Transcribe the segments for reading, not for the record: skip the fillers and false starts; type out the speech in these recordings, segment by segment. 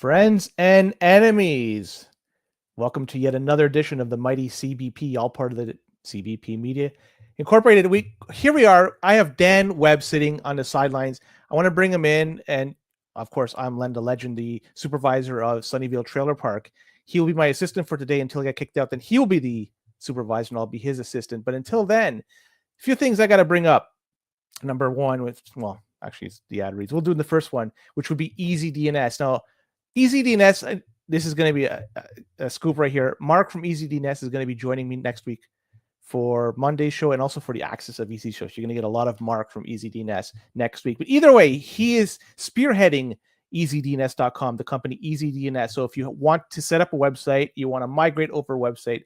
Friends and enemies, welcome to yet another edition of the mighty CBP, all part of the CBP Media Incorporated. Here we are. I have Dan Webb sitting on the sidelines. I want to bring him in, and of course, I'm Len the Legend, the supervisor of Sunnyvale Trailer Park. He will be my assistant for today until I get kicked out. Then he'll be the supervisor, and I'll be his assistant. But until then, a few things I got to bring up. Number one, actually, it's the ad reads. We'll do the first one, which would be Easy DNS. Now, Easy DNS, this is going to be a scoop right here. Mark from Easy DNS is going to be joining me next week for Monday's show and also for the Access of Easy show. So you're going to get a lot of Mark from Easy DNS next week. But either way, he is spearheading EasyDNS.com, the company Easy DNS. So if you want to set up a website, you want to migrate over a website,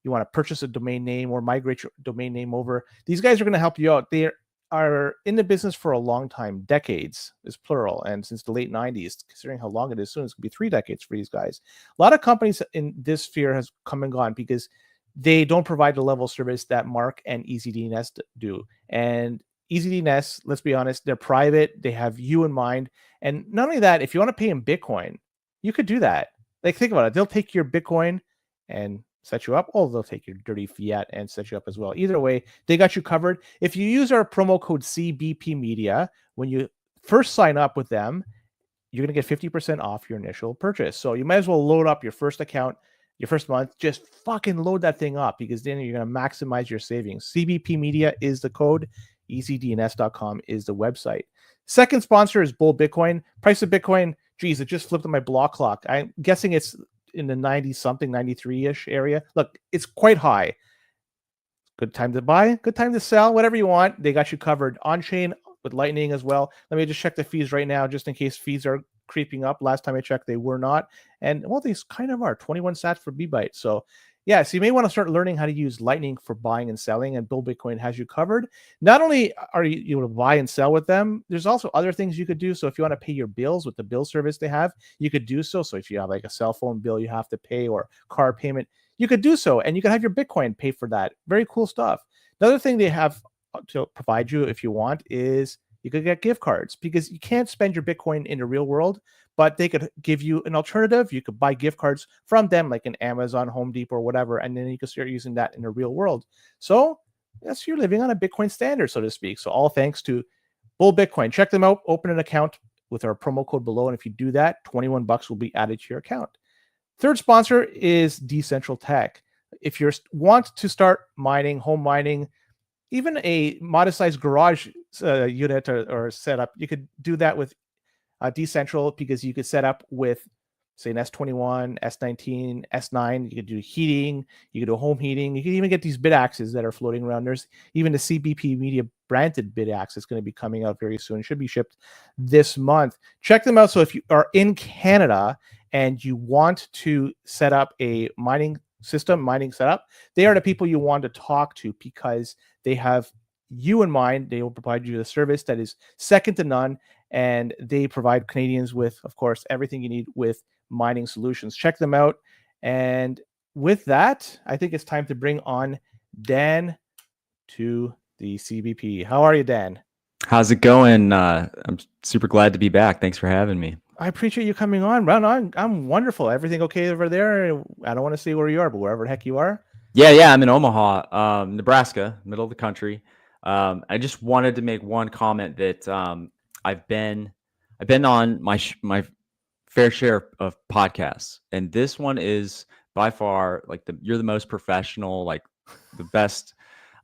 you want to purchase a domain name or migrate your domain name over, these guys are going to help you out. They are in the business for a long time, decades is plural, and since the late 90s, considering how long it is, soon it's going to be 3 decades for these guys. A lot of companies in this sphere has come and gone because they don't provide the level of service that Mark and EasyDNS do. And EasyDNS, let's be honest, they're private, they have you in mind, and not only that, if you want to pay in Bitcoin, you could do that. Like, think about it, they'll take your Bitcoin and set you up, or they'll take your dirty fiat and set you up as well. Either way, they got you covered. If you use our promo code CBP Media, when you first sign up with them, you're going to get 50% off your initial purchase. So you might as well load up your first account, your first month, just fucking load that thing up, because then you're going to maximize your savings. CBP Media is the code. EasyDNS.com is the website. Second sponsor is Bull Bitcoin. Price of Bitcoin, geez, it just flipped on my block clock. I'm guessing it's in the 90 something, 93-ish area. Look, it's quite high. Good time to buy, good time to sell, whatever you want. They got you covered on chain with Lightning as well. Let me just check the fees right now, just in case fees are creeping up. Last time I checked, they were not. And well, these kind of are 21 sats for BByte. So yeah, so you may want to start learning how to use Lightning for buying and selling, and Bull Bitcoin has you covered. Not only are you able to buy and sell with them, there's also other things you could do. So if you want to pay your bills with the bill service they have, you could do so. So if you have like a cell phone bill you have to pay or car payment, you could do so, and you can have your Bitcoin pay for that. Very cool stuff. Another thing they have to provide you if you want is you could get gift cards, because you can't spend your Bitcoin in the real world, but they could give you an alternative. You could buy gift cards from them, like an Amazon, Home Depot, or whatever, and then you can start using that in the real world. So yes, you're living on a Bitcoin standard, so to speak. So all thanks to Bull Bitcoin. Check them out. Open an account with our promo code below, and if you do that, $21 will be added to your account. Third sponsor is Decentral Tech. If you want to start mining, home mining, even a modest-sized garage unit or setup, you could do that with Decentral, because you could set up with, say, an S21, S19, S9. You could do heating, you could do home heating. You can even get these bid axes that are floating around. There's even the CBP Media branded bid axe is going to be coming out very soon. It should be shipped this month. Check them out. So if you are in Canada and you want to set up a mining setup, they are the people you want to talk to, because they have you in mind. They will provide you a service that is second to none, and they provide Canadians with, of course, everything you need with mining solutions. Check them out. And with that, I think it's time to bring on Dan to the CBP. How are you, Dan? How's it going? I'm super glad to be back. Thanks for having me. I appreciate you coming on. I'm wonderful. Everything okay over there? I don't want to say where you are, but wherever the heck you are. Yeah, I'm in Omaha, Nebraska, middle of the country. I just wanted to make one comment that I've been on my fair share of podcasts, and this one is by far like you're the most professional, like the best.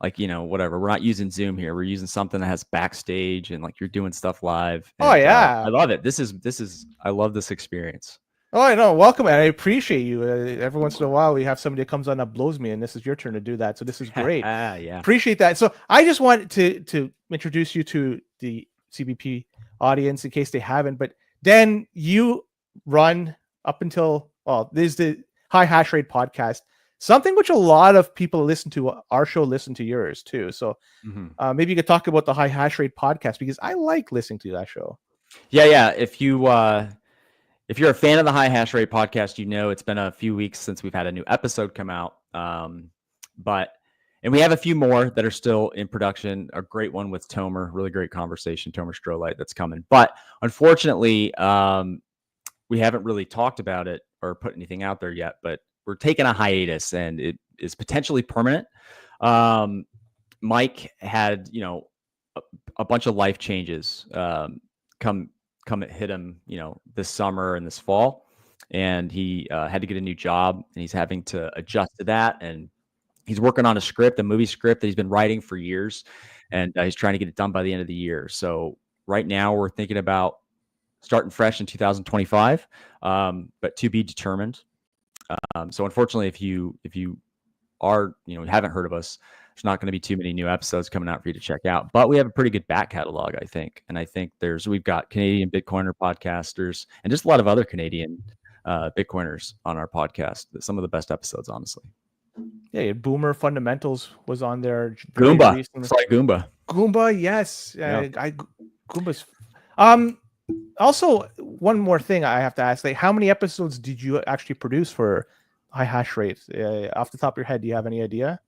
Like, whatever. We're not using Zoom here. We're using something that has backstage, and like you're doing stuff live. And, oh yeah, I love it. This is I love this experience. Oh, I know. Welcome, and I appreciate you. Every once in a while, we have somebody that comes on that blows me, and this is your turn to do that. So this is great. Yeah, appreciate that. So I just wanted to introduce you to the CBP audience in case they haven't. But Dan, you run up until there's the High Hash Rate podcast. Something which a lot of people listen to our show, listen to yours too. So maybe you could talk about the High Hash Rate podcast, because I like listening to that show. Yeah. If you're a fan of the High Hash Rate podcast, it's been a few weeks since we've had a new episode come out. And we have a few more that are still in production. A great one with Tomer, really great conversation, Tomer Strolight, that's coming. But unfortunately, we haven't really talked about it or put anything out there yet, but we're taking a hiatus, and it is potentially permanent. Mike had, a bunch of life changes come hit him, this summer and this fall, and he had to get a new job, and he's having to adjust to that. And he's working on a movie script that he's been writing for years, and he's trying to get it done by the end of the year. So right now we're thinking about starting fresh in 2025, but to be determined. So unfortunately, if you are, haven't heard of us, there's not going to be too many new episodes coming out for you to check out, but we have a pretty good back catalog, I think. And I think we've got Canadian Bitcoiner podcasters and just a lot of other Canadian Bitcoiners on our podcast. Some of the best episodes, honestly. Yeah, Boomer Fundamentals was on there. Goomba, it's like Goomba. Goomba, yes. Yeah. Goomba's. Also, one more thing I have to ask: like, how many episodes did you actually produce for High Hash Rate? Off the top of your head, do you have any idea?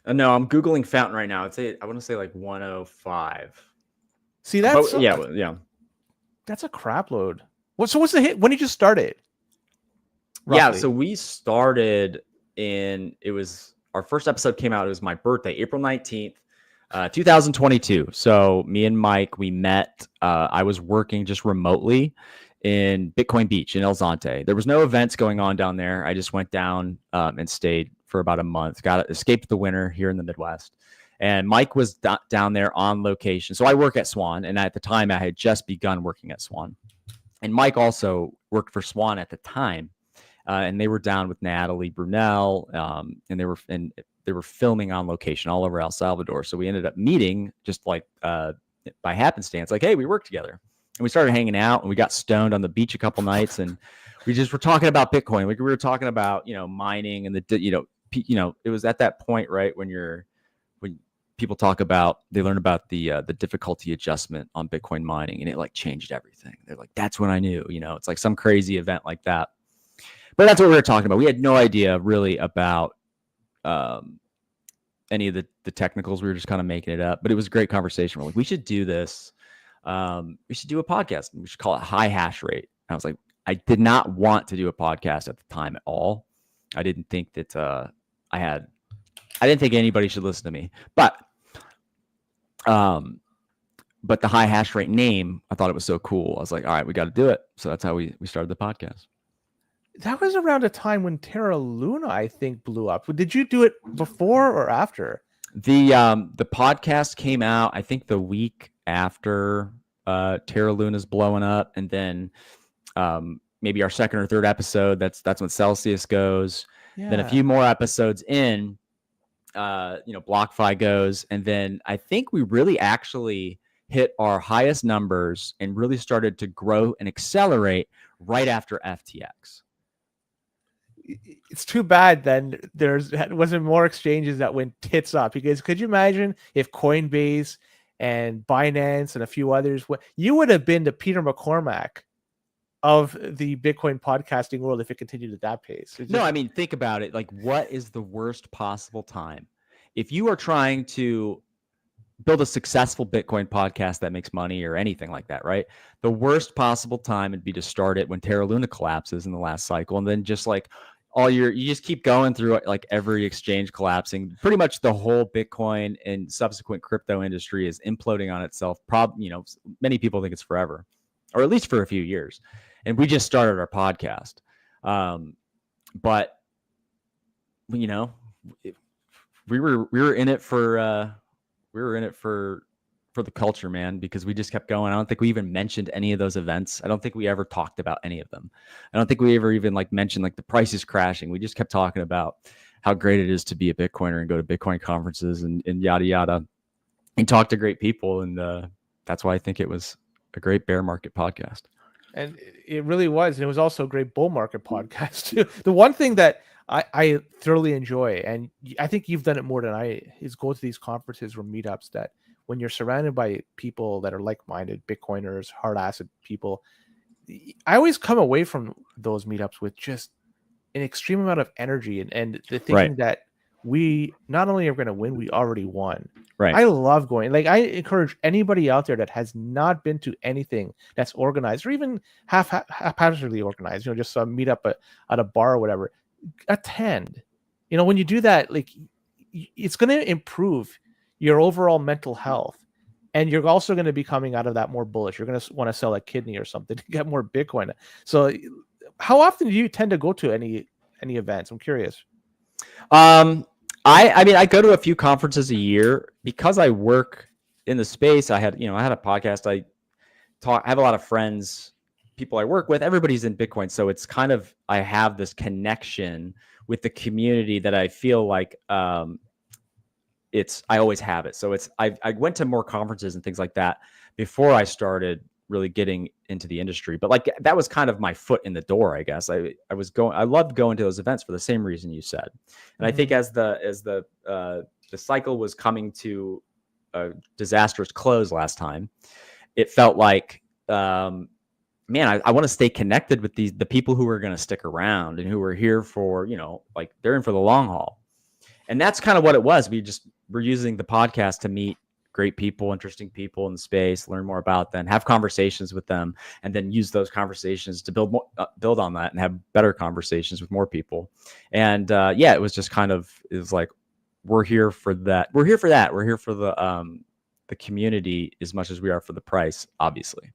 No, I'm Googling Fountain right now. I want to say like 105. See, that's yeah. That's a crap load. What's the hit? When did you start it? Roughly? Yeah, so we started our first episode came out. It was my birthday, April 19th, 2022. So me and Mike, we met. I was working just remotely in Bitcoin Beach in El Zonte. There was no events going on down there. I just went down and stayed for about a month. Escaped the winter here in the Midwest. And Mike was down there on location. So I work at Swan, and at the time I had just begun working at Swan. And Mike also worked for Swan at the time. And they were down with Natalie Brunel, and they were filming on location all over El Salvador. So we ended up meeting just like by happenstance, like, hey, we work together. And we started hanging out, and we got stoned on the beach a couple nights, and we just were talking about Bitcoin. We were talking about, mining and it was at that point, right, when people they learn about the difficulty adjustment on Bitcoin mining, and it like changed everything. They're like, that's when I knew, it's like some crazy event like that. But that's what we were talking about. We had no idea really about any of the technicals. We were just kind of making it up, but it was a great conversation. We're like, we should do this. We should do a podcast. We should call it High Hash Rate. And I was like, I did not want to do a podcast at the time at all. I didn't think that I didn't think anybody should listen to me. But the High Hash Rate name, I thought it was so cool. I was like, all right, we got to do it. So that's how we started the podcast. That was around a time when Terra Luna, I think, blew up. Did you do it before or after? The podcast came out, I think, the week after Terra Luna's blowing up, and then maybe our second or third episode. That's when Celsius goes. Yeah. Then a few more episodes in, BlockFi goes, and then I think we really actually hit our highest numbers and really started to grow and accelerate right after FTX. It's too bad then there wasn't more exchanges that went tits up, because could you imagine if Coinbase and Binance and a few others, you would have been the Peter McCormack of the Bitcoin podcasting world if it continued at that pace. No, I mean, think about it. Like, what is the worst possible time? If you are trying to build a successful Bitcoin podcast that makes money or anything like that, right? The worst possible time would be to start it when Terra Luna collapses in the last cycle, and then just like you just keep going through like every exchange collapsing. Pretty much the whole Bitcoin and subsequent crypto industry is imploding on itself. Many people think it's forever, or at least for a few years. And we just started our podcast. But we were in it for the culture, man, because we just kept going. I don't think we even mentioned any of those events. I don't think we ever talked about any of them. I don't think we ever even mentioned the price is crashing. We just kept talking about how great it is to be a Bitcoiner and go to Bitcoin conferences and yada, yada, and talk to great people. And that's why I think it was a great bear market podcast. And it really was. And it was also a great bull market podcast too. The one thing that I thoroughly enjoy, and I think you've done it more than I, is go to these conferences or meetups that when you're surrounded by people that are like-minded, Bitcoiners, hard asset people, I always come away from those meetups with just an extreme amount of energy and the thinking that we not only are going to win, we already won. Right. I love going. Like, I encourage anybody out there that has not been to anything that's organized or even haphazardly organized, just a meet up at a bar or whatever, attend. When you do that, like, it's going to improve your overall mental health. And you're also going to be coming out of that more bullish. You're going to want to sell a kidney or something to get more Bitcoin. So how often do you tend to go to any events? I'm curious. I mean, I go to a few conferences a year because I work in the space. I had a podcast. I have a lot of friends, people I work with. Everybody's in Bitcoin. So it's kind of, I have this connection with the community that I feel like, I always have it. So I went to more conferences and things like that before I started really getting into the industry. But like, that was kind of my foot in the door, I guess. I loved going to those events for the same reason you said. And I think as the cycle was coming to a disastrous close last time, it felt like, man, I want to stay connected with the people who are going to stick around and who are here for, like, they're in for the long haul. And that's kind of what it was. We're using the podcast to meet great people, interesting people in the space, learn more about them, have conversations with them, and then use those conversations to build on that and have better conversations with more people. And it was just kind of, it was like, we're here for that. We're here for that. We're here for the community as much as we are for the price, obviously.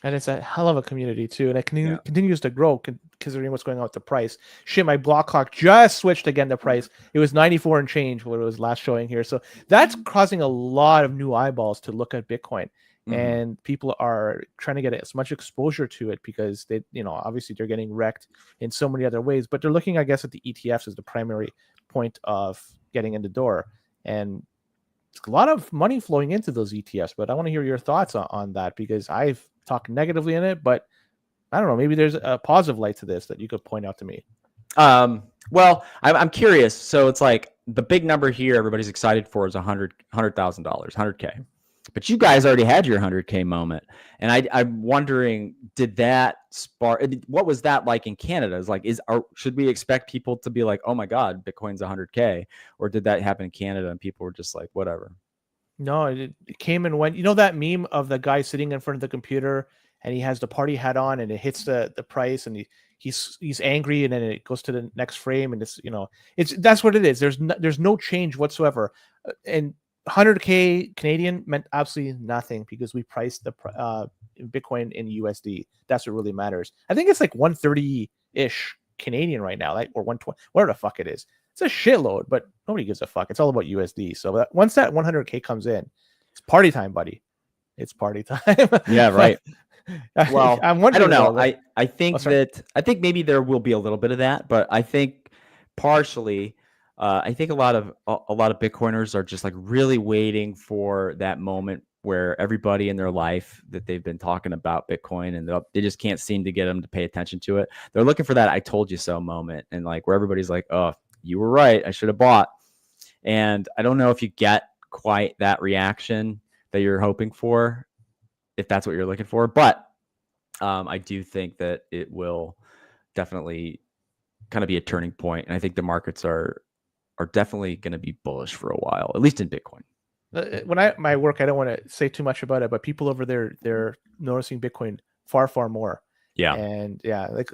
And it's a hell of a community too, and it continues to grow considering what's going on with the price. Shit, my block clock just switched again. The price, it was 94 and change when it was last showing here, so that's causing a lot of new eyeballs to look at Bitcoin, and people are trying to get as much exposure to it because they, obviously they're getting wrecked in so many other ways, but they're looking, I guess, at the ETFs as the primary point of getting in the door, and it's a lot of money flowing into those ETFs. But I want to hear your thoughts on that, because I've talk negatively in it, but I don't know, maybe there's a positive light to this that you could point out to me. Well, I'm curious. So it's like the big number here everybody's excited for is $100,000, $100K. But you guys already had your 100K moment. And I'm wondering, did that spark, what was that like in Canada? Is like, should we expect people to be like, oh my God, Bitcoin's 100K? Or did that happen in Canada and people were just like, whatever? No, it came and went. You know that meme of the guy sitting in front of the computer and he has the party hat on and it hits the price and he's angry, and then it goes to the next frame, and that's what it is. There's no change whatsoever. And 100K Canadian meant absolutely nothing because we priced the Bitcoin in USD. That's what really matters. I think it's like 130-ish Canadian right now, like, or 120, whatever the fuck it is. It's a shitload, but nobody gives a fuck. It's all about USD. So once that 100K comes in, it's party time, buddy. It's party time. Yeah, right. Well, I'm wondering, I don't know. I think maybe there will be a little bit of that, but I think partially, I think a lot of Bitcoiners are just like really waiting for that moment where everybody in their life that they've been talking about Bitcoin and they just can't seem to get them to pay attention to it. They're looking for that "I told you so" moment, and like where everybody's like, "Oh, you were right. I should have bought." And I don't know if you get quite that reaction that you're hoping for, if that's what you're looking for. But I do think that it will definitely kind of be a turning point. And I think the markets are definitely going to be bullish for a while, at least in Bitcoin. When my work, I don't want to say too much about it, but people over there, they're noticing Bitcoin far, far more. Yeah. And yeah, like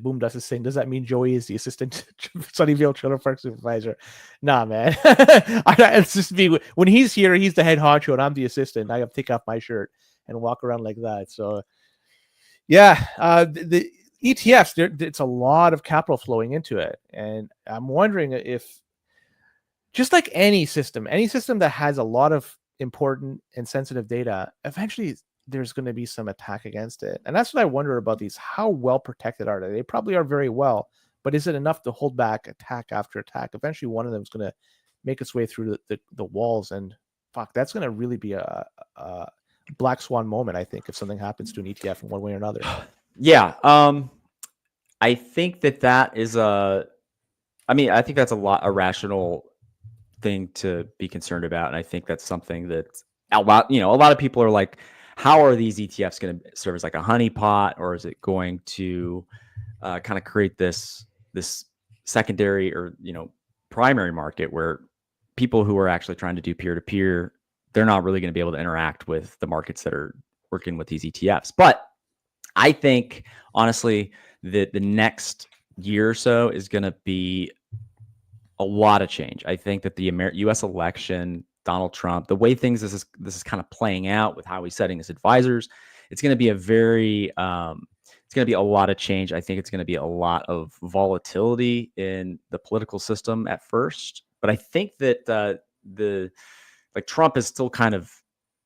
Boom Dust is saying, does that mean Joey is the assistant Sunnyvale Trailer Park supervisor? Nah, man. It's just me. When he's here, he's the head honcho and I'm the assistant. I have to take off my shirt and walk around like that. So yeah, the ETFs, it's a lot of capital flowing into it. And I'm wondering if, just like any system that has a lot of important and sensitive data, eventually there's going to be some attack against it. And that's what I wonder about these. How well protected are they? They probably are very well, but is it enough to hold back attack after attack? Eventually one of them is going to make its way through the walls, and fuck, that's going to really be a black swan moment, I think, if something happens to an ETF in one way or another. Yeah. I think that is I think that's a rational thing to be concerned about. And I think that's something that a lot of people are like, how are these ETFs going to serve as like a honeypot, or is it going to kind of create this secondary or primary market where people who are actually trying to do peer-to-peer, they're not really going to be able to interact with the markets that are working with these ETFs. But I think, honestly, that the next year or so is going to be a lot of change. I think that the U.S. election, Donald Trump, the way this is kind of playing out with how he's setting his advisors, it's going to be it's going to be a lot of change. I think it's going to be a lot of volatility in the political system at first, but I think that Trump is still kind of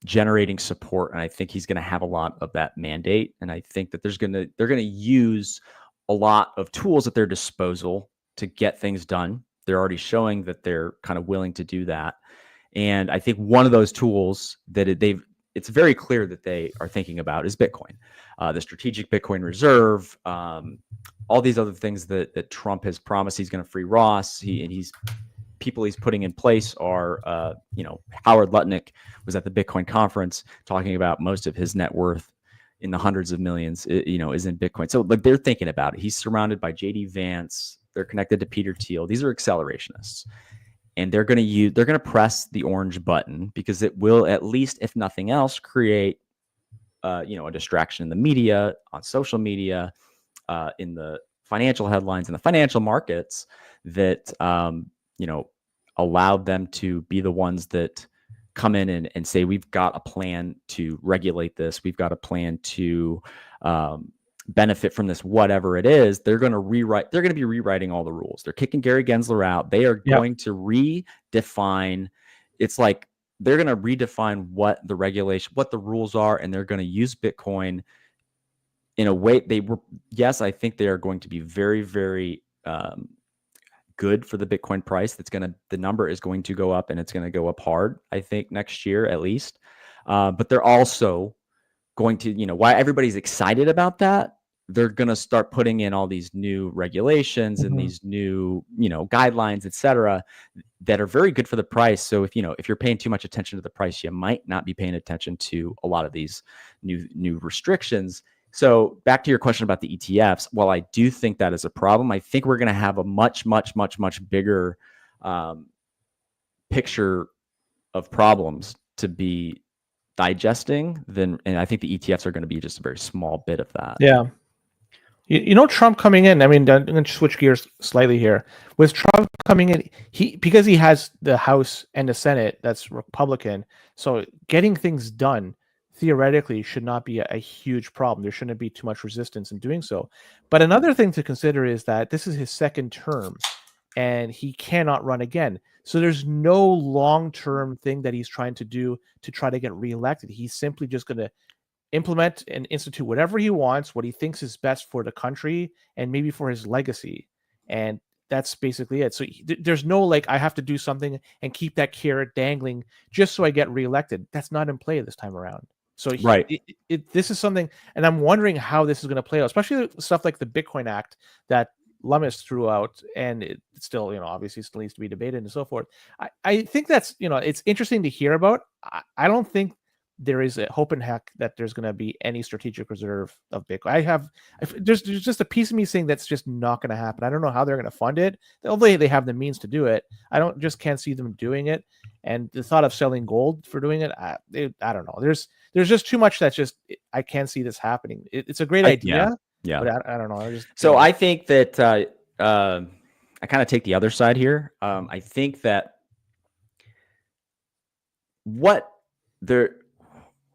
generating support, and I think he's going to have a lot of that mandate. And I think that they're going to use a lot of tools at their disposal to get things done. They're already showing that they're kind of willing to do that. And I think one of those tools that it's very clear that they are thinking about is Bitcoin, the strategic Bitcoin reserve, all these other things that Trump has promised. He's going to free Ross. People he's putting in place are, Howard Lutnick was at the Bitcoin conference talking about most of his net worth in the hundreds of millions, is in Bitcoin. So like they're thinking about it. He's surrounded by JD Vance. They're connected to Peter Thiel. These are accelerationists, and they're going to press the orange button because it will, at least if nothing else, create, a distraction in the media, on social media, in the financial headlines, in the financial markets that, allowed them to be the ones that come in and say, we've got a plan to regulate this. We've got a plan to benefit from this, whatever it is. They're going to be rewriting all the rules. They're kicking Gary Gensler out. They are going to redefine. It's like they're going to redefine what the rules are, and they're going to use Bitcoin in a way yes, I think they are going to be very, very good for the Bitcoin price. The number is going to go up, and it's going to go up hard, I think, next year at least. But they're also going to, why everybody's excited about that. They're going to start putting in all these new regulations and these new, guidelines, et cetera, that are very good for the price. So if you're paying too much attention to the price, you might not be paying attention to a lot of these new restrictions. So back to your question about the ETFs, while I do think that is a problem, I think we're going to have a much, much, much, much bigger picture of problems to be digesting and I think the ETFs are going to be just a very small bit of that. Yeah. Trump coming in, I mean, I'm going to switch gears slightly here. With Trump coming in, because he has the House and the Senate that's Republican, so getting things done theoretically should not be a huge problem. There shouldn't be too much resistance in doing so. But another thing to consider is that this is his second term and he cannot run again. So there's no long-term thing that he's trying to do to try to get reelected. He's simply just going to implement and institute whatever he wants, what he thinks is best for the country and maybe for his legacy. And that's basically it. So there's no I have to do something and keep that carrot dangling just so I get reelected. That's not in play this time around. So this is something, and I'm wondering how this is going to play out, especially stuff like the Bitcoin Act that Lummis threw out, and it still, obviously still needs to be debated and so forth. I think that's, it's interesting to hear about. I don't think there is a hope in heck that there's going to be any strategic reserve of Bitcoin. There's just a piece of me saying that's just not going to happen. I don't know how they're going to fund it. Although they have the means to do it, can't see them doing it. And the thought of selling gold for doing it, I don't know. There's just too much that's just, I can't see this happening. It's a great idea. Yeah. But I don't know. I think that I kind of take the other side here. I think that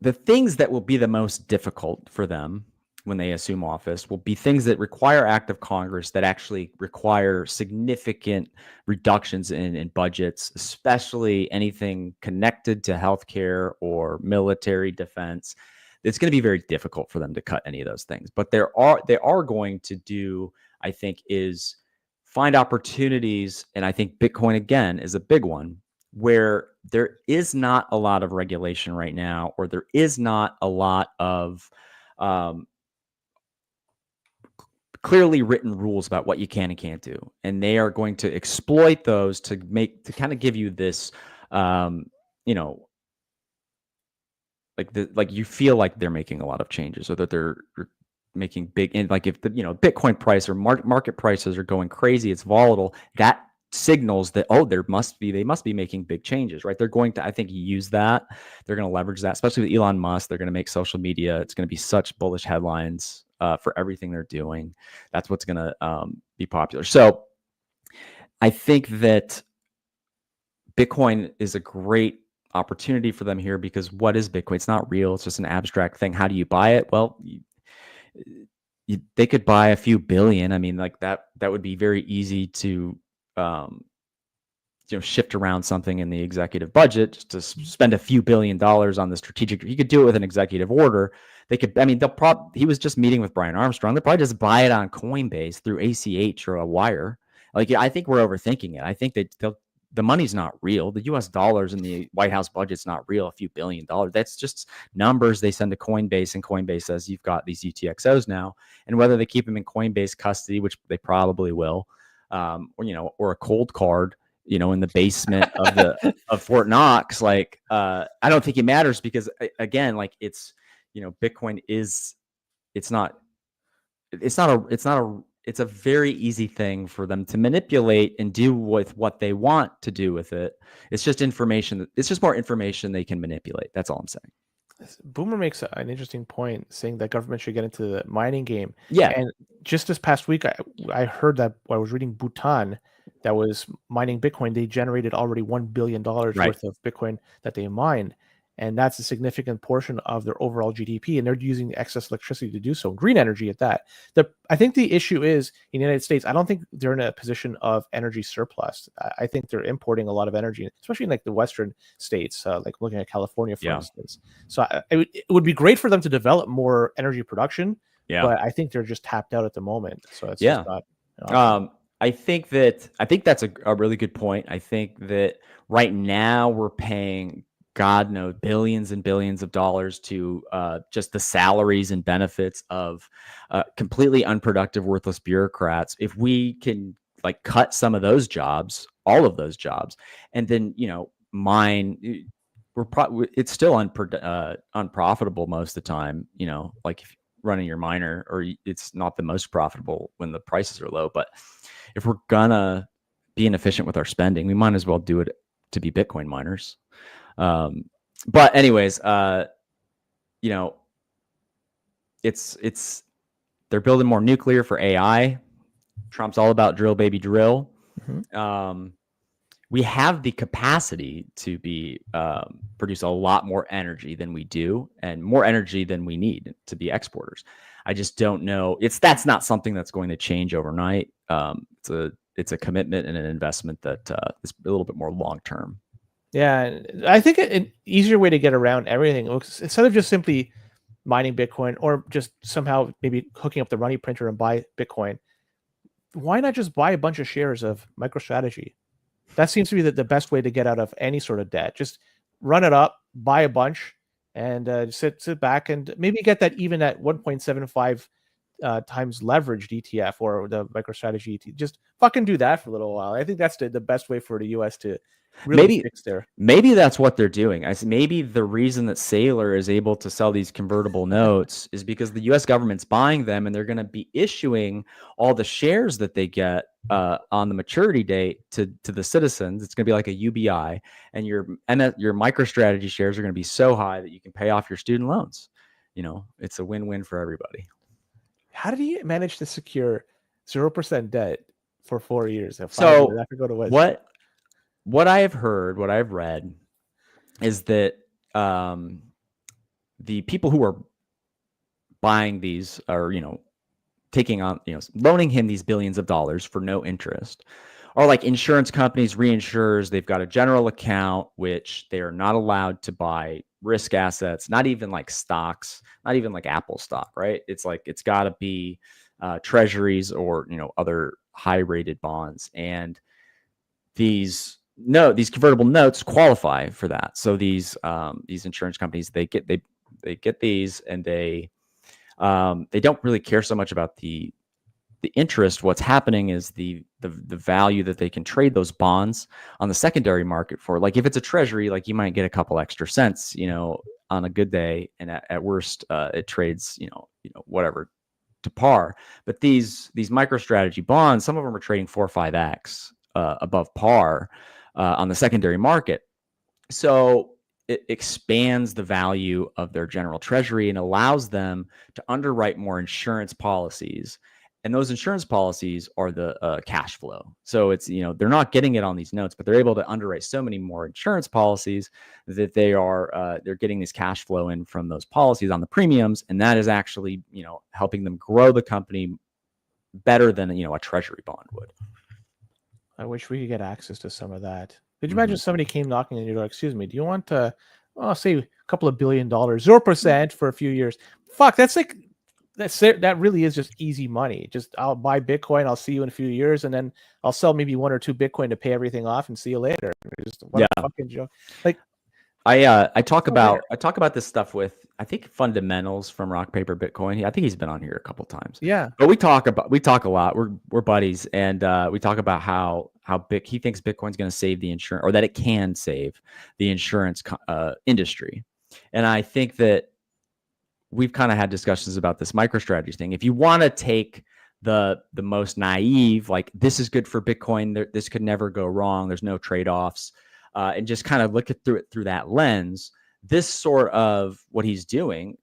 the things that will be the most difficult for them when they assume office will be things that require act of Congress, that actually require significant reductions in budgets, especially anything connected to healthcare or military defense. It's going to be very difficult for them to cut any of those things. But they are going to do, I think, is find opportunities. And I think Bitcoin, again, is a big one, where there is not a lot of regulation right now, or there is not a lot of clearly written rules about what you can and can't do. And they are going to exploit those to kind of give you this, you feel like they're making a lot of changes, or that they're making big, and if the Bitcoin price or market prices are going crazy, it's volatile, that signals that they must be making big changes, right? They're going to, I think, use that. They're going to leverage that, especially with Elon Musk. They're going to make social media. It's going to be such bullish headlines for everything they're doing. That's what's going to be popular. So I think that Bitcoin is a great opportunity for them here, because what is Bitcoin? It's not real. It's just an abstract thing. How do you buy it? Well, they could buy a few billion. I mean, like that would be very easy to shift around something in the executive budget just to spend a few $billions on the strategic. You could do it with an executive order. They could, I mean, he was just meeting with Brian Armstrong. They'll probably just buy it on Coinbase through ACH or a wire. Like, I think we're overthinking it. I think the money's not real. The US dollars in the White House budget's not real. A few $billions. That's just numbers they send to Coinbase, and Coinbase says you've got these UTXOs now. And whether they keep them in Coinbase custody, which they probably will, or a cold card, in the basement of Fort Knox, like, I don't think it matters, because again, like, it's, Bitcoin is, it's a very easy thing for them to manipulate and do with what they want to do with it. It's just information. It's just more information they can manipulate. That's all I'm saying. Boomer makes an interesting point, saying that government should get into the mining game. Yeah. And just this past week, I heard that I was reading Bhutan that was mining Bitcoin. They generated already $1 billion worth of Bitcoin that they mined. And that's a significant portion of their overall GDP. And they're using excess electricity to do so. Green energy at that. I think the issue is, in the United States, I don't think they're in a position of energy surplus. I think they're importing a lot of energy, especially in like the Western states, like looking at California, for instance. So it would be great for them to develop more energy production. Yeah. But I think they're just tapped out at the moment. So it's just not. I think that's a really good point. I think that right now we're paying, God knows, billions and billions of dollars to just the salaries and benefits of completely unproductive, worthless bureaucrats. If we can like cut some of those jobs, all of those jobs, and then mine, it's still unprofitable most of the time. Like if running your miner, or it's not the most profitable when the prices are low. But if we're gonna be inefficient with our spending, we might as well do it to be Bitcoin miners. But anyways, it's they're building more nuclear for AI. Trump's all about drill, baby, drill. Mm-hmm. We have the capacity to produce a lot more energy than we do, and more energy than we need to be exporters. I just don't know. That's not something that's going to change overnight. It's a commitment and an investment that is a little bit more long term. Yeah, I think an easier way to get around everything, instead of just simply mining Bitcoin or just somehow maybe hooking up the money printer and buy Bitcoin, why not just buy a bunch of shares of MicroStrategy? That seems to be the best way to get out of any sort of debt. Just run it up, buy a bunch, and sit back and maybe get that even at 1.75 times leveraged ETF or the MicroStrategy ETF. Just fucking do that for a little while. I think that's the best way for the U.S. to really fix there. Maybe that's what they're doing. Maybe the reason that Saylor is able to sell these convertible notes is because the U.S. government's buying them, and they're going to be issuing all the shares that they get on the maturity date to the citizens. It's going to be like a UBI, and your MicroStrategy shares are going to be so high that you can pay off your student loans. It's a win-win for everybody. How did he manage to secure 0% debt for 4 years? So what I have heard, what I've read, is that the people who are buying these are, taking on, loaning him these billions of dollars for no interest, are like insurance companies, reinsurers. They've got a general account, which they are not allowed to buy risk assets, not even like stocks, not even like Apple stock, right? It's like, it's got to be treasuries or, other high rated bonds. And these convertible notes qualify for that. So these insurance companies, they get these, and they don't really care so much about the interest. What's happening is the value that they can trade those bonds on the secondary market for. Like if it's a treasury, like you might get a couple extra cents, on a good day, and at worst, it trades, whatever to par. But these MicroStrategy bonds, some of them are trading 4 or 5x above par on the secondary market. So it expands the value of their general treasury and allows them to underwrite more insurance policies. And those insurance policies are the cash flow. So it's, they're not getting it on these notes, but they're able to underwrite so many more insurance policies that they're getting this cash flow in from those policies on the premiums. And that is actually, helping them grow the company better than, a treasury bond would. I wish we could get access to some of that. Could you imagine somebody came knocking on your door? Excuse me, do you want to, say a couple of $1 billion, 0% for a few years? Fuck, that really is just easy money. Just I'll buy Bitcoin, I'll see you in a few years, and then I'll sell maybe 1 or 2 Bitcoin to pay everything off, and see you later. Just what a fucking joke. Like I talk about this stuff with, I think, Fundamentals from Rock Paper Bitcoin. I think he's been on here a couple times. Yeah, but we talk a lot. We're buddies, and we talk about how big he thinks Bitcoin's going to save the insurance, or that it can save the insurance industry. And I think that we've kind of had discussions about this MicroStrategy thing. If you want to take the most naive, like, this is good for Bitcoin, this could never go wrong, there's no trade-offs, and just kind of look through that lens, this sort of what he's doing,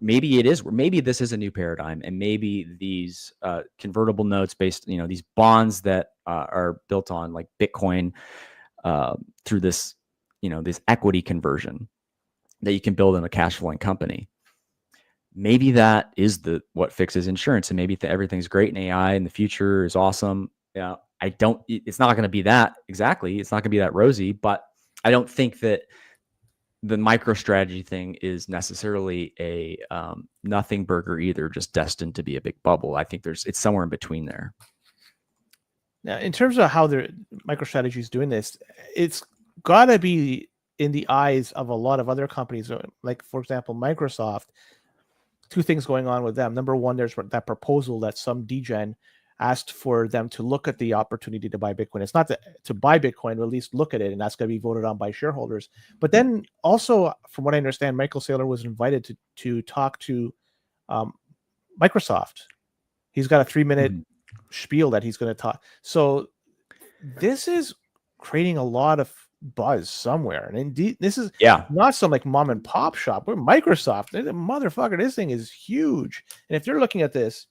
maybe this is a new paradigm, and maybe these convertible notes based, these bonds that are built on like Bitcoin through this, this equity conversion that you can build in a cash flowing company. Maybe that is what fixes insurance, and maybe everything's great in AI and the future is awesome. Yeah, it's not going to be that exactly. It's not going to be that rosy, but I don't think that the MicroStrategy thing is necessarily a nothing burger either, just destined to be a big bubble. I think it's somewhere in between there. Now, in terms of how the MicroStrategy is doing this, it's got to be in the eyes of a lot of other companies, like, for example, Microsoft. Two things going on with them. Number one, there's that proposal that some degen asked for them to look at the opportunity to buy Bitcoin. It's not to buy Bitcoin, but at least look at it, and that's going to be voted on by shareholders. But then also, from what I understand, Michael Saylor was invited to talk to Microsoft. He's got a 3-minute spiel that he's going to talk. So this is creating a lot of buzz somewhere, and indeed this is not some like mom and pop shop. We're Microsoft, motherfucker. This thing is huge, and if you're looking at this,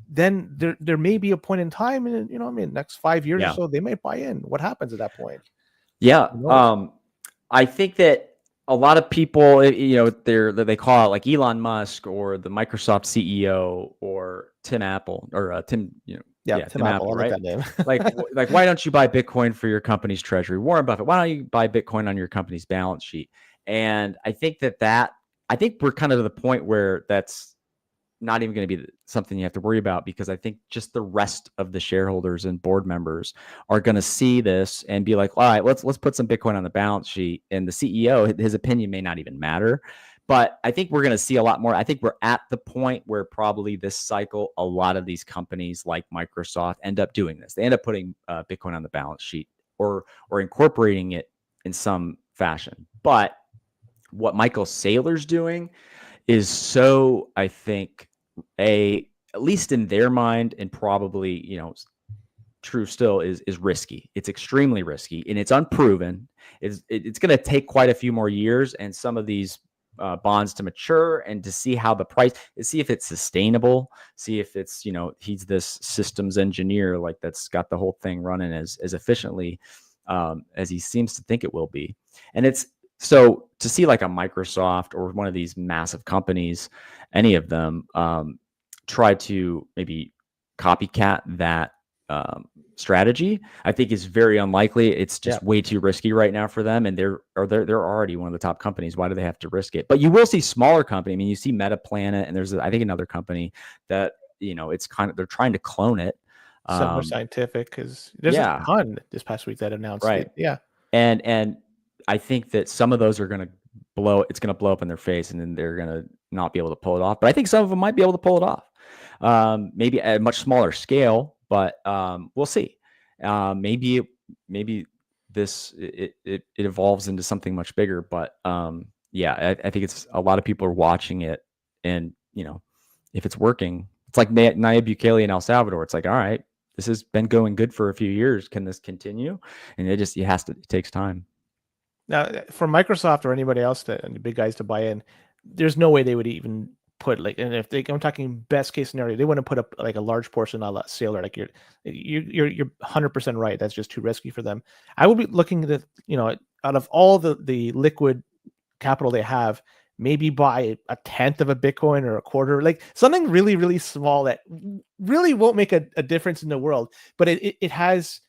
then there may be a point in time, and next 5 years or so, they might buy in. What happens at that point? I think that a lot of people, they call it like Elon Musk or the Microsoft CEO or Tim Apple or Tim Apple, right? Like that name. like, why don't you buy Bitcoin for your company's treasury? Warren Buffett, why don't you buy Bitcoin on your company's balance sheet? And I think I think we're kind of to the point where that's not even going to be something you have to worry about, because I think just the rest of the shareholders and board members are going to see this and be like, all right, let's put some Bitcoin on the balance sheet. And the CEO, his opinion may not even matter. But I think we're going to see a lot more. I think we're at the point where probably this cycle, a lot of these companies like Microsoft end up doing this. They end up putting Bitcoin on the balance sheet or incorporating it in some fashion. But what Michael Saylor's doing is so, I think, at least in their mind, and probably, true still, is risky. It's extremely risky, and it's unproven. It's going to take quite a few more years and some of these bonds to mature, and to see how the price, see if it's sustainable, see if it's, he's this systems engineer, like, that's got the whole thing running as efficiently as he seems to think it will be. And it's so to see like a Microsoft or one of these massive companies, any of them, try to maybe copycat that strategy, I think is very unlikely. It's just way too risky right now for them, and they're already one of the top companies. Why do they have to risk it? But you will see smaller company. I mean, you see MetaPlanet, and there's I think another company that it's kind of, they're trying to clone it. Somewhere Scientific, because there's a ton this past week that announced it. Yeah, and I think that some of those are going to blow. It's going to blow up in their face, and then they're going to not be able to pull it off. But I think some of them might be able to pull it off. Maybe at a much smaller scale, but we'll see. Maybe this it evolves into something much bigger. But I think it's a lot of people are watching it, and if it's working, it's like Nayib Bukele in El Salvador. It's like, all right, this has been going good for a few years. Can this continue? And it takes time. Now, for Microsoft or anybody else, and the big guys to buy in, there's no way they would even put like, and if I'm talking best case scenario, they wouldn't put up like a large portion on that sailor. Like you're 100% right. That's just too risky for them. I would be looking at, out of all the liquid capital they have, maybe buy a tenth of a Bitcoin or a quarter, like something really, really small that really won't make a difference in the world, but it has.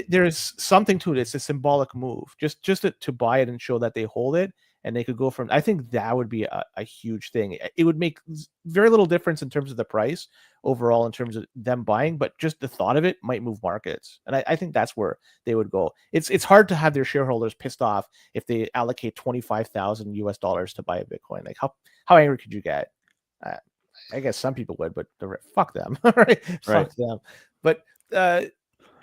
There's something to it. It's a symbolic move, just to buy it and show that they hold it, and they could go from. I think that would be a huge thing. It would make very little difference in terms of the price overall, in terms of them buying, but just the thought of it might move markets, and I think that's where they would go. It's hard to have their shareholders pissed off if they allocate $25,000 to buy a Bitcoin. Like how angry could you get? I guess some people would, but fuck them. Right? Fuck them. But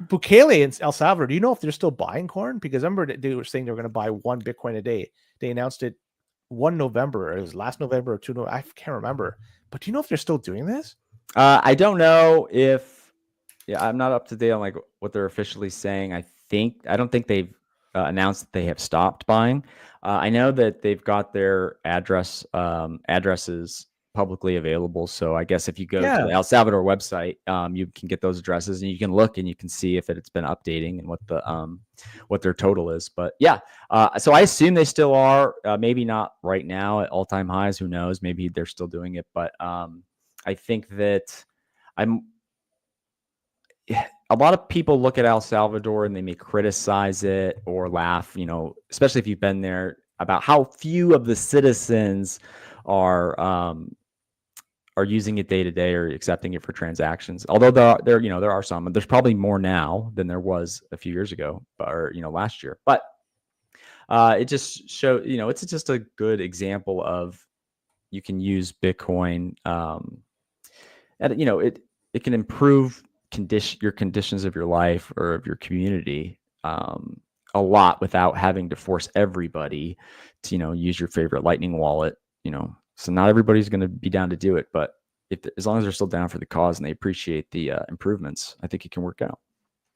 Bukele in El Salvador, do you know if they're still buying corn? Because I remember they were saying they were going to buy 1 Bitcoin a day. They announced it 1 November. It was last November or 2 November. I can't remember. But do you know if they're still doing this? I don't know if. Yeah, I'm not up to date on like what they're officially saying. I don't think they've announced that they have stopped buying. I know that they've got their addresses publicly available. So I guess if you go to the El Salvador website, you can get those addresses and you can look and you can see if it's been updating and what their total is. But yeah, so I assume they still are. Maybe not right now at all-time highs. Who knows? Maybe they're still doing it. But I think that a lot of people look at El Salvador and they may criticize it or laugh, especially if you've been there, about how few of the citizens are using it day to day or accepting it for transactions. Although there are some, and there's probably more now than there was a few years ago, or last year. But it just shows, it's just a good example of you can use Bitcoin, and it can improve your conditions of your life or of your community a lot without having to force everybody to use your favorite Lightning wallet. So not everybody's going to be down to do it, but as long as they're still down for the cause and they appreciate the improvements, I think it can work out.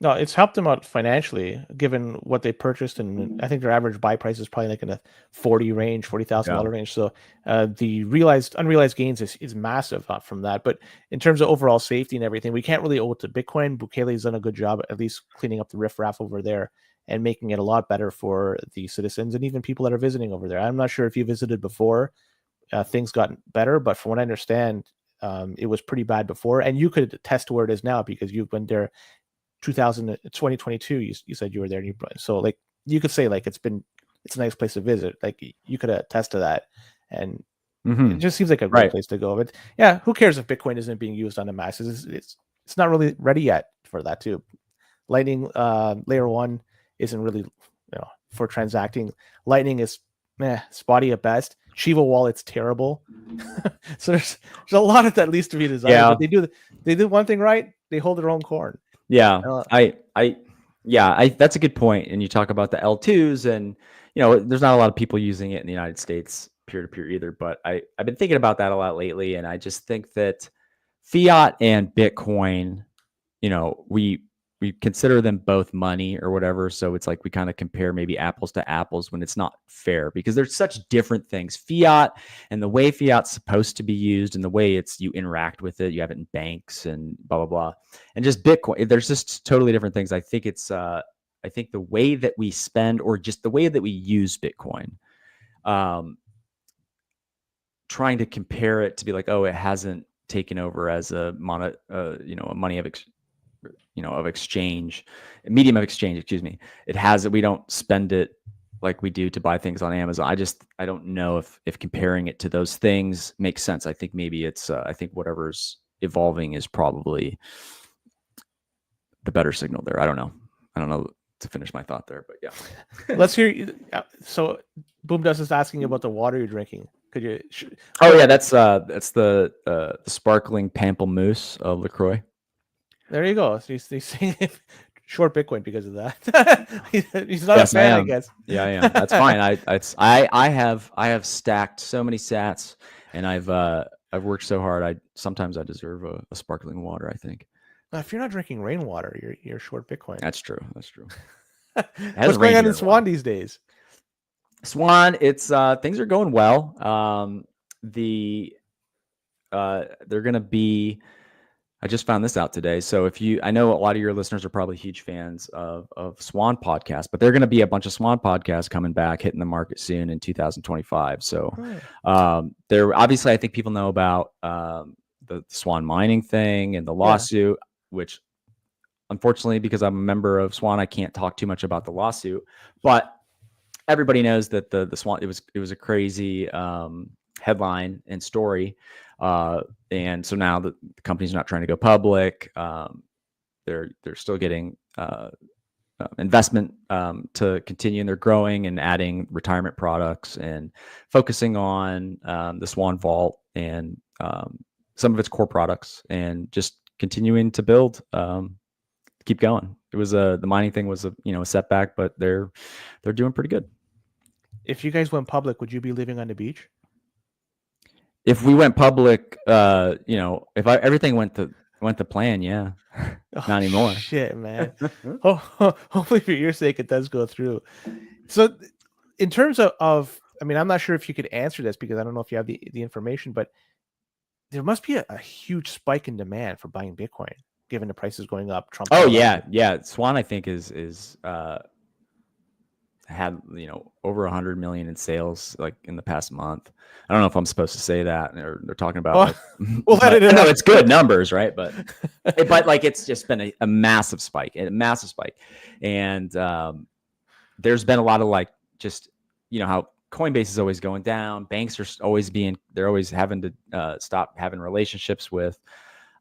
No, it's helped them out financially, given what they purchased, and I think their average buy price is probably like in a $40,000 range. So the unrealized gains is massive from that. But in terms of overall safety and everything, we can't really owe it to Bitcoin. Bukele's done a good job at least cleaning up the riffraff over there and making it a lot better for the citizens and even people that are visiting over there. I'm not sure if you visited before. Things got better, but from what I understand, it was pretty bad before, and you could attest to where it is now because you've been there 2022. You said you were there, and so like you could say like it's a nice place to visit. Like you could attest to that, and it just seems like a great place to go. But yeah, who cares if Bitcoin isn't being used on the masses? It's not really ready yet for that too. Lightning layer 1 isn't really for transacting. Lightning is spotty at best. Shiva wallet's terrible. So there's a lot of that least to be desired. Yeah. But they do one thing right. They hold their own corn. Yeah, that's a good point. And you talk about the L2s, and there's not a lot of people using it in the United States peer to peer either. But I've been thinking about that a lot lately, and I just think that fiat and Bitcoin, we consider them both money or whatever. So it's like we kind of compare maybe apples to apples when it's not fair because they're such different things. Fiat and the way fiat's supposed to be used and the way you interact with it, you have it in banks and blah, blah, blah. And just Bitcoin, there's just totally different things. I think I think the way that we spend or just the way that we use Bitcoin, trying to compare it to be like, oh, it hasn't taken over as a money of exchange, medium of exchange, excuse me. It has it. We don't spend it like we do to buy things on Amazon. I don't know if comparing it to those things makes sense. I think maybe I think whatever's evolving is probably the better signal there. I don't know to finish my thought there, but yeah. Let's hear. So Boom Dust is asking about the water you're drinking. Could you? Oh yeah, that's the sparkling pamplemousse LaCroix. There you go. So he's saying short Bitcoin because of that. He's not a fan, I guess. Yeah, I am. That's fine. I have stacked so many sats, and I've worked so hard. Sometimes I deserve a sparkling water, I think. If you're not drinking rainwater, you're short Bitcoin. That's true. That's true. What's going on in Swan these days? Swan, it's things are going well. They're gonna be. I just found this out today. So I know a lot of your listeners are probably huge fans of Swan podcast, but they're going to be a bunch of Swan podcasts coming back, hitting the market soon in 2025. So there, obviously, I think people know about the Swan mining thing and the lawsuit, which unfortunately, because I'm a member of Swan, I can't talk too much about the lawsuit, but everybody knows that the Swan, it was a crazy headline and story. And so now the company's not trying to go public. They're still getting investment to continue, and they're growing and adding retirement products and focusing on the Swan Vault and some of its core products, and just continuing to build, keep going. It was the mining thing was a setback, but they're doing pretty good. If you guys went public, would you be living on the beach? If we went public, if everything went to plan, yeah. Not anymore. Shit, man. Hopefully for your sake, it does go through. So in terms of, I mean, I'm not sure if you could answer this because I don't know if you have the information, but there must be a huge spike in demand for buying Bitcoin, given the prices going up. Trump. Oh yeah. Swan, I think is had over 100 million in sales like in the past month. I don't know if I'm supposed to say that, or they're talking about well, no, it's good numbers, right? But like it's just been a massive spike, and there's been a lot of like, just how Coinbase is always going down, banks are always having to stop having relationships with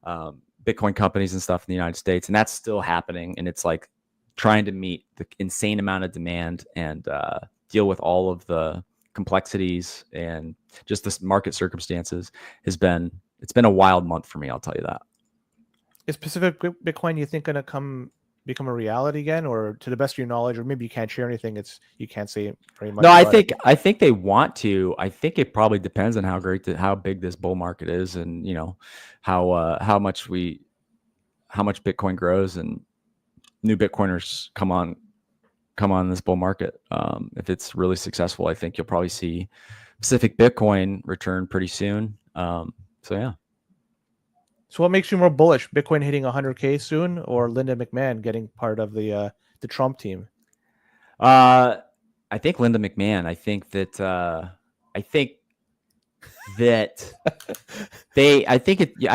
Bitcoin companies and stuff in the United States, and that's still happening, and it's like trying to meet the insane amount of demand and deal with all of the complexities and just this market circumstances it's been a wild month for me, I'll tell you that. Is Pacific Bitcoin, you think, going to become a reality again, or to the best of your knowledge, or maybe you can't share anything, you can't say very much? No, I think they want to. I think it probably depends on how big this bull market is, and how much Bitcoin grows and new Bitcoiners come on this bull market. If it's really successful, I think you'll probably see Pacific Bitcoin return pretty soon. So yeah. So what makes you more bullish? Bitcoin hitting 100K soon, or Linda McMahon getting part of the Trump team? I think Linda McMahon. I think that I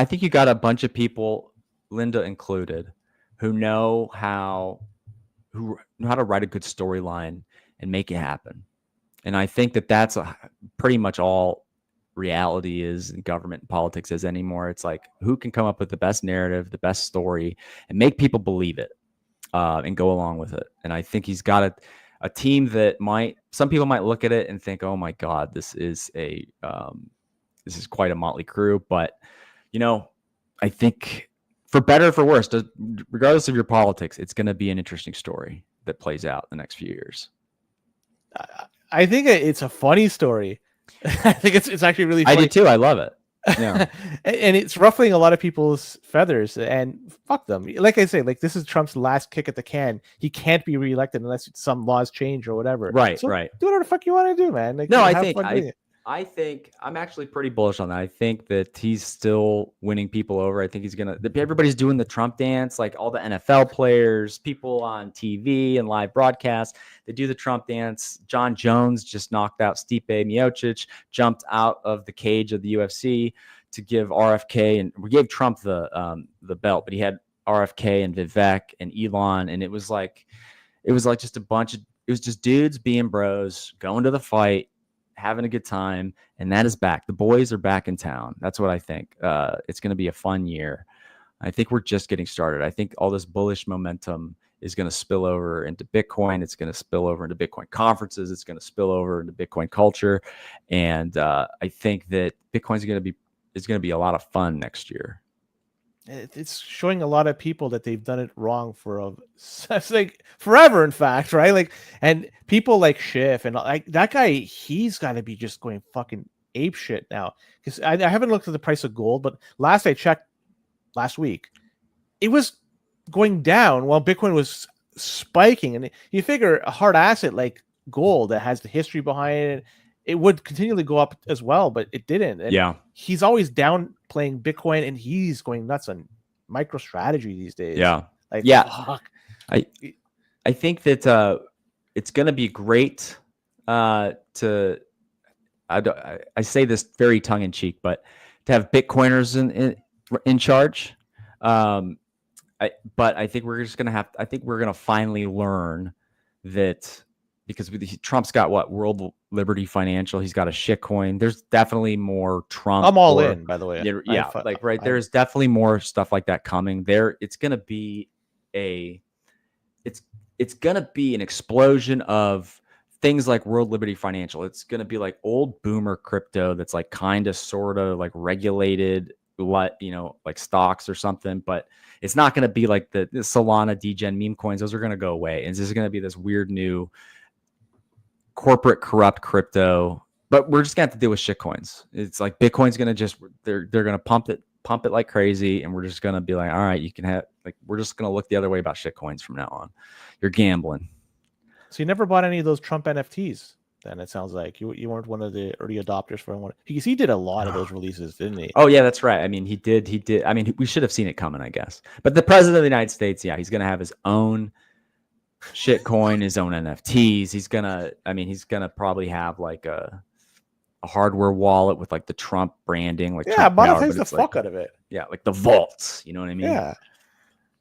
think you got a bunch of people, Linda included, who know how to write a good storyline and make it happen. And I think that that's pretty much all reality is in government and politics is anymore. It's like, who can come up with the best narrative, the best story, and make people believe it and go along with it. And I think he's got a team that some people might look at it and think, oh my God, this is quite a motley crew. But, I think, for better or for worse, regardless of your politics, it's going to be an interesting story that plays out the next few years. I think it's a funny story. I think it's actually really funny. I do too. I love it. Yeah. And it's ruffling a lot of people's feathers, and fuck them. Like I say, like, this is Trump's last kick at the can. He can't be reelected unless some laws change or whatever. Right, so right. Do whatever the fuck you want to do, man. Like, no, I think I'm actually pretty bullish on that. I think that he's still winning people over. I think everybody's doing the Trump dance, like all the NFL players, people on TV and live broadcasts, they do the Trump dance. John Jones just knocked out Stipe Miocic, jumped out of the cage of the UFC to give RFK, and we gave Trump the belt, but he had RFK and Vivek and Elon, and it was like just it was just dudes being bros, going to the fight, having a good time, and that is back. The boys are back in town. That's what I think. It's going to be a fun year. I think we're just getting started. I think all this bullish momentum is going to spill over into Bitcoin. It's going to spill over into Bitcoin conferences. It's going to spill over into Bitcoin culture, and I think that Bitcoin is going to be a lot of fun next year. It's showing a lot of people that they've done it wrong for like forever, in fact, right? Like, and people like Schiff and like that guy, he's got to be just going fucking ape shit now. Because I haven't looked at the price of gold, but last I checked last week, it was going down while Bitcoin was spiking. And you figure a hard asset like gold that has the history behind it, it would continually go up as well, but it didn't. And Yeah. he's always downplaying Bitcoin, and he's going nuts on MicroStrategy these days. Yeah. Like, Yeah. fuck. I think that it's going to be great to I say this very tongue in cheek, but to have Bitcoiners in charge. But I think we're just gonna I think we're gonna finally learn that, because Trump's got what, World Liberty Financial, he's got a shitcoin. There's definitely more Trump. I'm all in, by the way. Yeah, there's definitely more stuff like that coming. It's gonna be it's gonna be an explosion of things like World Liberty Financial. It's gonna be like old boomer crypto that's like kind of sort of like regulated, like stocks or something, but it's not going to be like the Solana degen meme coins. Those are going to go away. And this is going to be this weird new corporate corrupt crypto, but we're just going to have to deal with shit coins. It's like Bitcoin's going to they're going to pump it like crazy. And we're just going to be like, all right, you can have, like, we're just going to look the other way about shit coins from now on. You're gambling. So you never bought any of those Trump NFTs? Then it sounds like you weren't one of the early adopters for one, because he did a lot of those releases, didn't he? Oh yeah, that's right. I mean, he did. I mean, we should have seen it coming, I guess. But the president of the United States, yeah, he's gonna have his own shit coin, his own NFTs. He's gonna probably have like a hardware wallet with like the Trump branding, like monetize the fuck out of it. Yeah, like the vaults. You know what I mean? Yeah.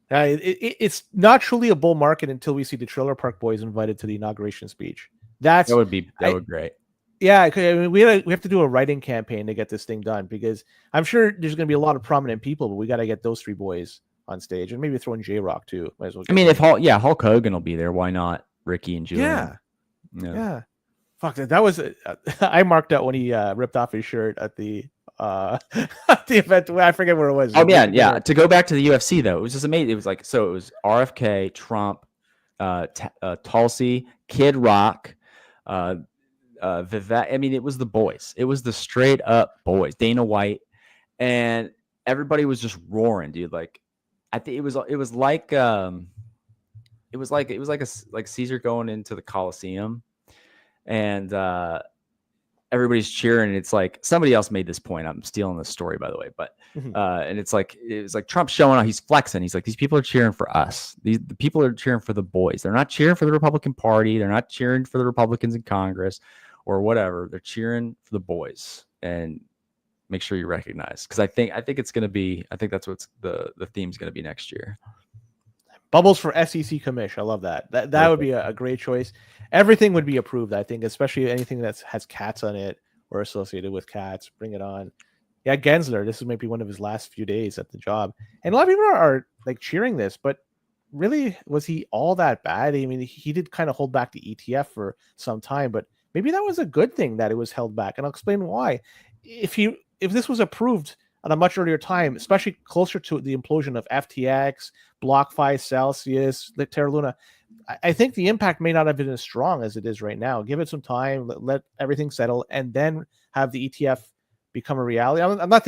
It's not truly a bull market until we see the Trailer Park Boys invited to the inauguration speech. That would be great. Yeah, I mean, we have to do a writing campaign to get this thing done, because I'm sure there's going to be a lot of prominent people, but we got to get those three boys on stage, and maybe throw in J-Rock too. Might as well. I mean, if Hulk Hogan will be there, why not Ricky and Julian? Yeah. Fuck that. That was I marked out when he ripped off his shirt at the the event. I forget where it was. Oh yeah. To go back to the UFC though, it was just amazing. It was like, so it was RFK, Trump, Tulsi, Kid Rock, Vivek. I mean, it was the boys. It was the straight up boys. Dana White, and everybody was just roaring, dude. Like, I think it was like Caesar going into the Coliseum, and everybody's cheering. And it's like, somebody else made this point. I'm stealing this story, by the way, but and it was like Trump showing out. He's flexing. He's like, these people are cheering for us. The people are cheering for the boys. They're not cheering for the Republican Party. They're not cheering for the Republicans in Congress or whatever. They're cheering for the boys. And make sure you recognize, because I think it's going to be. I think that's what's the theme's going to be next year. Bubbles for SEC commish. I love that. That would be a great choice. Everything would be approved, I think, especially anything that has cats on it or associated with cats. Bring it on. Yeah, Gensler. This is maybe one of his last few days at the job, and a lot of people are like cheering this. But really, was he all that bad? I mean, he did kind of hold back the ETF for some time, but maybe that was a good thing that it was held back, and I'll explain why. If this was approved at a much earlier time, especially closer to the implosion of FTX, BlockFi, Celsius, Terra Luna, I think the impact may not have been as strong as it is right now. Give it some time, let everything settle, and then have the ETF become a reality. I'm not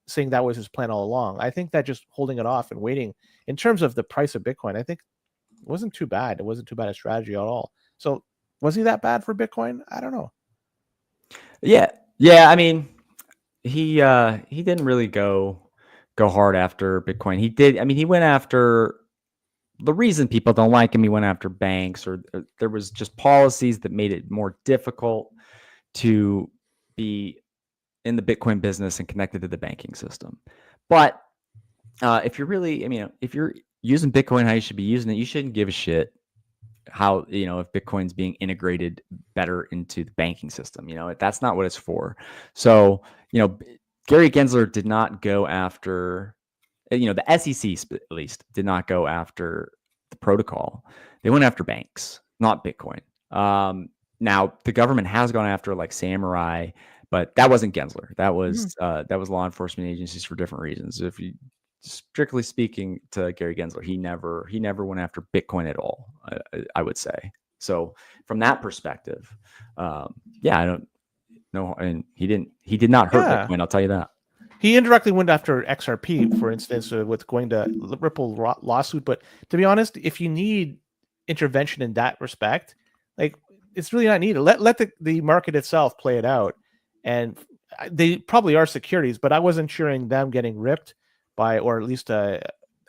saying that was his plan all along. I think that just holding it off and waiting, in terms of the price of Bitcoin, I think it wasn't too bad. It wasn't too bad a strategy at all. So was he that bad for Bitcoin? I don't know. Yeah. I mean, he didn't really go hard after Bitcoin. He did. I mean, he went after the reason people don't like him. He went after banks, or there was just policies that made it more difficult to be in the Bitcoin business and connected to the banking system. But if you're really, I mean, if you're using Bitcoin how you should be using it, you shouldn't give a shit how, if Bitcoin's being integrated better into the banking system. That's not what it's for. So, Gary Gensler did not go after, the SEC at least did not go after the protocol. They went after banks, not Bitcoin. Now the government has gone after like Samurai, but that wasn't Gensler. That was law enforcement agencies for different reasons. If you, strictly speaking, to Gary Gensler, he never went after Bitcoin at all. I would say. So from that perspective, I don't know, and he did not hurt Bitcoin. I'll tell you that. He indirectly went after XRP, for instance, with going to Ripple lawsuit. But to be honest, if you need intervention in that respect, like it's really not needed. Let the market itself play it out. And they probably are securities, but I wasn't cheering them getting ripped by, or at least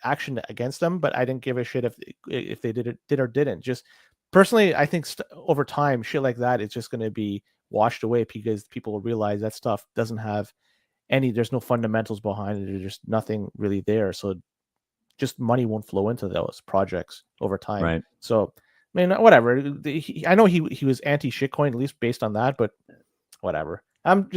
action against them. But I didn't give a shit if they did or didn't. Just personally, I think over time, shit like that is just going to be washed away because people will realize that stuff doesn't have there's no fundamentals behind it. There's just nothing really there. So just money won't flow into those projects over time. Right. So, I mean, whatever. I know he was anti shitcoin, at least based on that, but whatever. I'm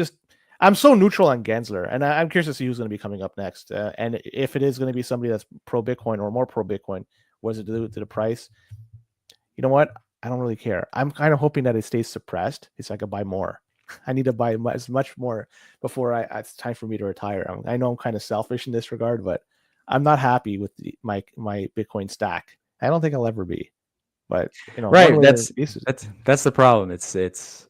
so neutral on Gensler, and I'm curious to see who's going to be coming up next. And if it is going to be somebody that's pro Bitcoin or more pro Bitcoin, what does it do to the price? You know what? I don't really care. I'm kind of hoping that it stays suppressed so I can buy more. I need to buy as much more before it's time for me to retire. I know I'm kind of selfish in this regard, but I'm not happy with my Bitcoin stack. I don't think I'll ever be. But right. That's the problem. It's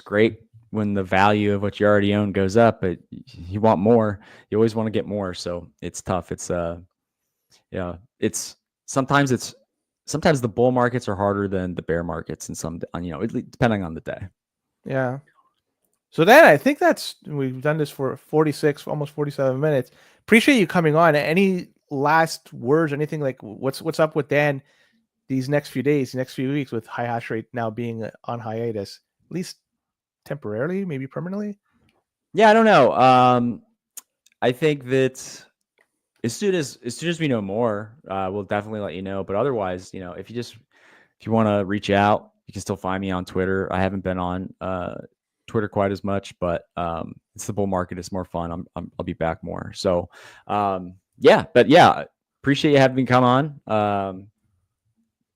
great when the value of what you already own goes up, but you want more. You always want to get more. So it's tough. It's sometimes the bull markets are harder than the bear markets, and depending on the day. Yeah. So then I think we've done this for 46, almost 47 minutes. Appreciate you coming on. Any last words, anything like what's up with Dan these next few days, next few weeks with high hash rate now being on hiatus, at least temporarily, maybe permanently? Yeah, I don't know. I think that as soon as we know more, we'll definitely let you know. But otherwise, if you want to reach out, you can still find me on Twitter. I haven't been on Twitter quite as much, but it's the bull market. It's more fun. I'll be back more. So appreciate you having me come on.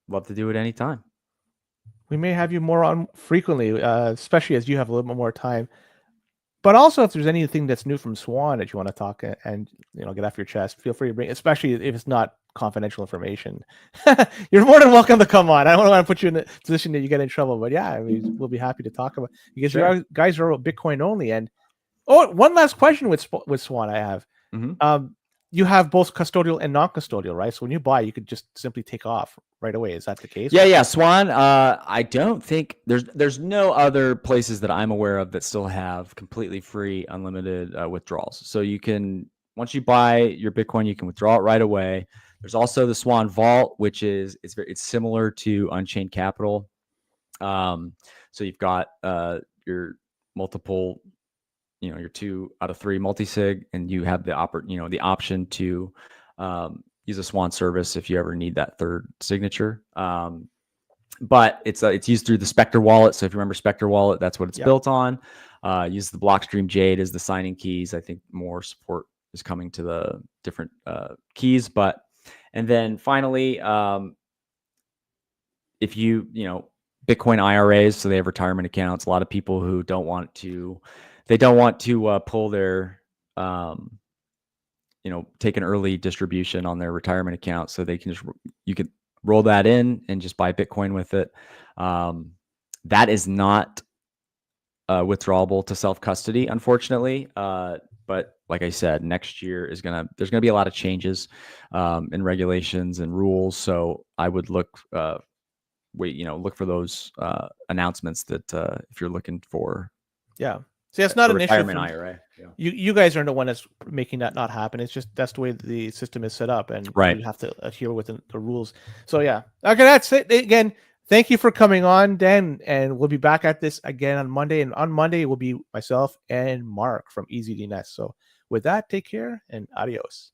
Love to do it anytime. We may have you more on frequently, especially as you have a little bit more time. But also, if there's anything that's new from Swan that you want to talk and get off your chest, feel free to bring, especially if it's not confidential information. You're more than welcome to come on. I don't want to put you in a position that you get in trouble, but yeah, I mean, we'll be happy to talk about, because you guys are Bitcoin only. And one last question with Swan I have. Mm-hmm. You have both custodial and non-custodial, right? So when you buy, you could just simply take off right away. Is that the case? Yeah. Swan, I don't think there's no other places that I'm aware of that still have completely free, unlimited withdrawals. So you can, once you buy your Bitcoin, you can withdraw it right away. There's also the Swan Vault, which it's similar to Unchained Capital. So you've got your multiple, your 2 out of 3 multi-sig, and you have the option to use a Swan service if you ever need that third signature. But it's used through the Spectre wallet. So if you remember Spectre wallet, that's what it's built on. Use the Blockstream Jade as the signing keys. I think more support is coming to the different keys. And then finally, if Bitcoin IRAs, so they have retirement accounts. A lot of people who don't want to pull their, take an early distribution on their retirement account, so you can roll that in and just buy Bitcoin with it. That is not withdrawable to self-custody, unfortunately. But like I said, next year there's going to be a lot of changes in regulations and rules. So I would look for those announcements that if you're looking for. Yeah. See, that's not an issue. IRA. Yeah. You guys are the one that's making that not happen. It's just that's the way the system is set up, and you have to adhere within the rules. So yeah. Okay, that's it. Again, thank you for coming on, Dan, and we'll be back at this again on Monday. And on Monday will be myself and Mark from EasyDNS. So with that, take care and adios.